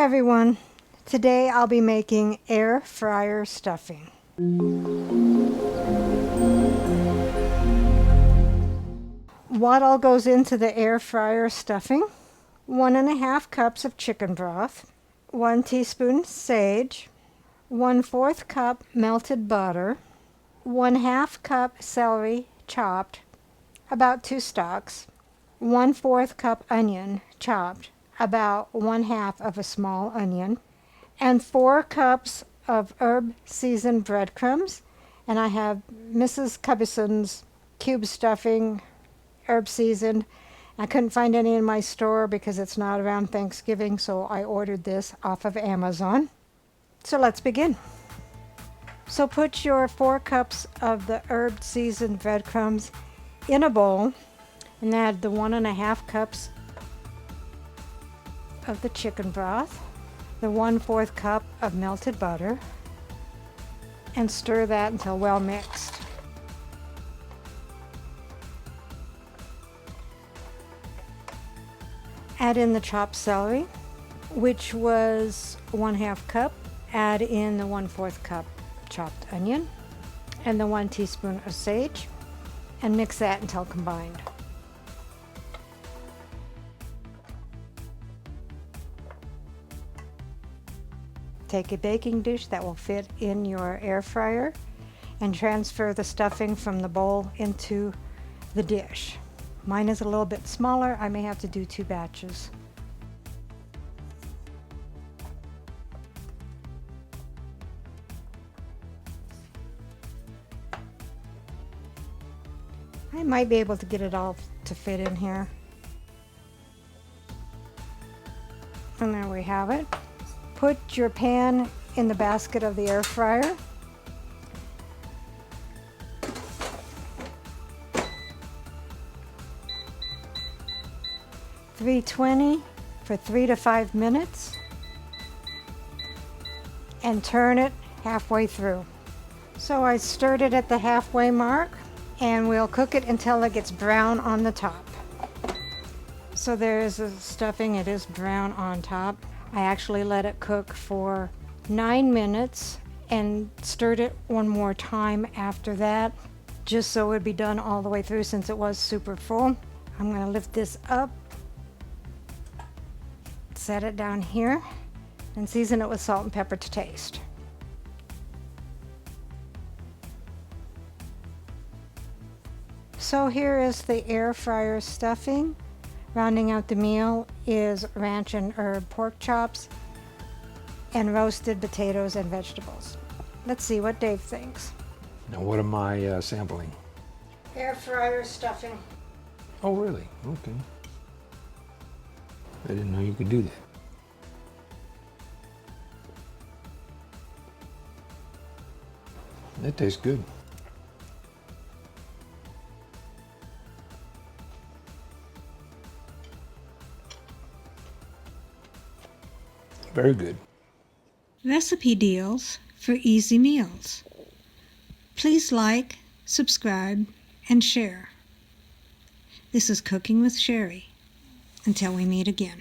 everyone. Today I'll be making air fryer stuffing. What all goes into the air fryer stuffing? 1½ cups of chicken broth, 1 teaspoon sage, 1/4 cup melted butter, 1/2 cup celery chopped, about 2 stalks, 1/4 cup onion chopped, about 1/2 of a small onion, and 4 cups of herb seasoned breadcrumbs. And I have Mrs. Cubison's cube stuffing, herb seasoned. I couldn't find any in my store because it's not around Thanksgiving, so I ordered this off of Amazon. So let's begin. So put your 4 cups of the herb seasoned breadcrumbs in a bowl and add the 1½ cups of the chicken broth, the 1/4 cup of melted butter, and stir that until well mixed. Add in the chopped celery, which was 1/2 cup. Add in the 1/4 cup chopped onion and the 1 teaspoon of sage, and mix that until combined. Take a baking dish that will fit in your air fryer and transfer the stuffing from the bowl into the dish. Mine is a little bit smaller. I may have to do 2 batches. I might be able to get it all to fit in here. And there we have it. Put your pan in the basket of the air fryer. $320 for 3 to 5 minutes, and turn it halfway through. So I stirred it at the halfway mark, and we'll cook it until it gets brown on the top. So there's the stuffing. It is brown on top. I actually let it cook for 9 minutes and stirred it one more time after that, just so it would be done all the way through since it was super full. I'm going to lift this up, set it down here, and season it with salt and pepper to taste. So here is the air fryer stuffing. Rounding out the meal is ranch and herb pork chops and roasted potatoes and vegetables. Let's see what Dave thinks. Now what am I sampling? Air fryer stuffing. Oh really? Okay. I didn't know you could do that. That tastes good. Very good. Recipe deals for easy meals. Please like, subscribe, and share. This is Cooking with Sherry. Until we meet again.